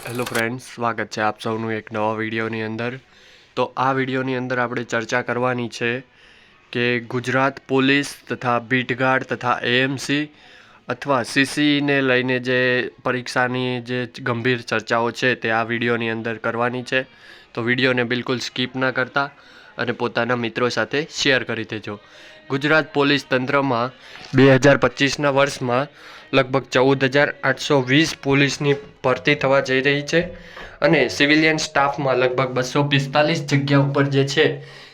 Hello friends, સ્વાગત છે આપ સૌનું એક નવા વિડીયોની અંદર। તો આ વિડીયોની અંદર આપણે ચર્ચા કરવાની છે કે ગુજરાત પોલીસ તથા બીટગાર્ડ તથા એએમસી અથવા સીસીઈને લઈને જે પરીક્ષાની જે ગંભીર ચર્ચાઓ છે તે આ વિડીયોની અંદર કરવાની છે। તો વિડીયોને બિલકુલ સ્કીપ ના કરતા અને પોતાના મિત્રો સાથે શેર કરી દેજો। ગુજરાત પોલીસ તંત્રમાં 2025ના વર્ષમાં લગભગ 14,820 પોલીસની ભરતી થવા જઈ રહી છે અને સિવિલિયન સ્ટાફમાં લગભગ 245 જગ્યા ઉપર જે છે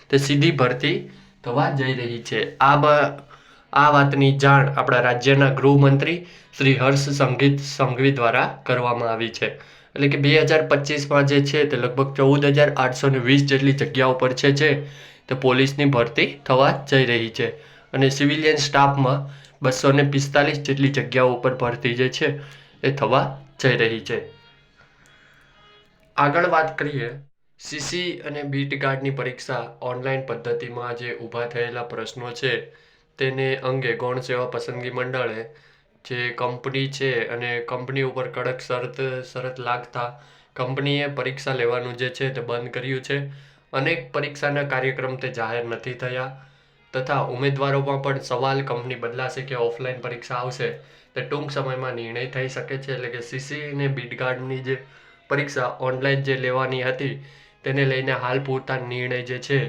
તે સીધી ભરતી થવા જઈ રહી છે। આ વાતની જાણ આપણા રાજ્યના ગૃહમંત્રી શ્રી હર્ષ સંઘવી દ્વારા કરવામાં આવી છે। એટલે કે 2025માં જે છે તે લગભગ 14,820 જેટલી જગ્યા ઉપર છે તે પોલીસની ભરતી થવા જઈ રહી છે અને સિવિલિયન સ્ટાફમાં 245 જેટલી જગ્યાઓ ઉપર ભરતી જે છે એ થવા જઈ રહી છે। આગળ વાત કરીએ સીસી અને બીટ ગાર્ડની પરીક્ષા ઓનલાઈન પદ્ધતિમાં જે ઊભા થયેલા પ્રશ્નો છે તેને અંગે ગૌણ સેવા પસંદગી મંડળે જે કંપની છે અને કંપની ઉપર કડક શરત લાગતા કંપનીએ પરીક્ષા લેવાનું જે છે તે બંધ કર્યું છે। અનેક પરીક્ષાના કાર્યક્રમ તે જાહેર નથી થયા તથા ઉમેદવારોમાં પણ સવાલ કંપની બદલાશે કે ઓફલાઈન પરીક્ષા આવશે તે ટૂંક સમયમાં નિર્ણય થઈ શકે છે। એટલે કે સીસી અને બીટગાર્ડની જે પરીક્ષા ઓનલાઈન જે લેવાની હતી તેને લઈને હાલ પૂરતા નિર્ણય જે છે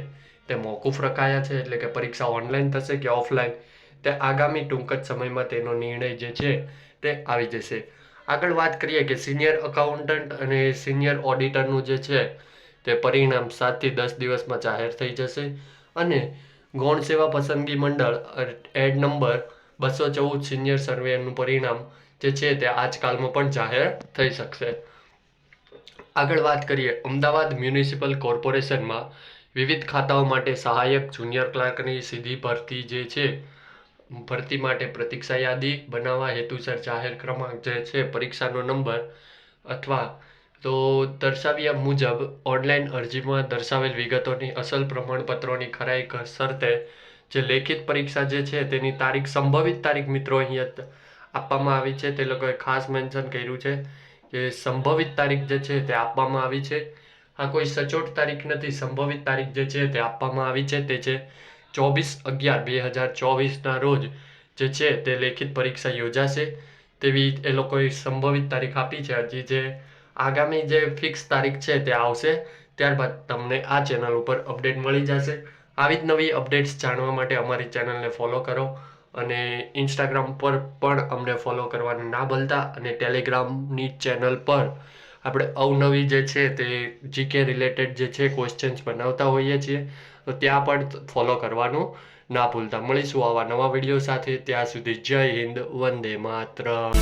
તે મોકૂફ રખાયા છે। એટલે કે પરીક્ષા ઓનલાઈન થશે કે ઓફલાઈન તે આગામી ટૂંક જ સમયમાં તેનો નિર્ણય જે છે તે આવી જશે। આગળ વાત કરીએ કે સિનિયર એકાઉન્ટન્ટ અને સિનિયર ઓડિટરનું જે છે તે પરિણામ 7 થી 10 દિવસમાં જાહેર થઈ જશે અને ગૌણ સેવા પસંદગી મંડળ એડ નંબર 214 સિનિયર સર્વેયરનું પરિણામ જે છે તે આજકાલમાં પણ જાહેર થઈ શકશે। આગળ વાત કરીએ અમદાવાદ મ્યુનિસિપલ કોર્પોરેશનમાં વિવિધ ખાતાઓ માટે સહાયક જુનિયર ક્લાર્કની સીધી ભરતી જે છે ભરતી માટે પ્રતીક્ષા યાદી બનાવવા હેતુસર જાહેર ક્રમાંક જે છે પરીક્ષાનો નંબર અથવા તો દર્શાવ્યા મુજબ ઓનલાઈન અરજીમાં દર્શાવેલ વિગતોની અસલ પ્રમાણપત્રોની ખરાઈ શરતે જે લેખિત પરીક્ષા જે છે તેની તારીખ સંભવિત તારીખ મિત્રો અહીંયા આપવામાં આવી છે। તે લોકોએ ખાસ મેન્શન કર્યું છે કે સંભવિત તારીખ જે છે તે આપવામાં આવી છે। આ કોઈ સચોટ તારીખ નથી, સંભવિત તારીખ જે છે તે આપવામાં આવી છે તે છે 24/11/2024ના રોજ જે છે તે લેખિત પરીક્ષા યોજાશે તેવી એ લોકોએ સંભવિત તારીખ આપી છે। હજી જે આગામી જે ફિક્સ તારીખ છે તે આવશે ત્યારબાદ તમને આ ચેનલ ઉપર અપડેટ મળી જશે। આવી જ નવી અપડેટ્સ જાણવા માટે અમારી ચેનલને ફોલો કરો અને ઇન્સ્ટાગ્રામ પર પણ અમને ફોલો કરવાનું ના ભૂલતા અને ટેલિગ્રામની ચેનલ પર આપણે અવનવી જે છે તે જીકે રિલેટેડ જે છે ક્વેશ્ચન્સ બનાવતા હોઈએ છીએ તો ત્યાં પણ ફોલો કરવાનું ના ભૂલતા। મળીશું આવા નવા વિડીયો સાથે, ત્યાં સુધી જય હિન્દ, વંદે માતરમ।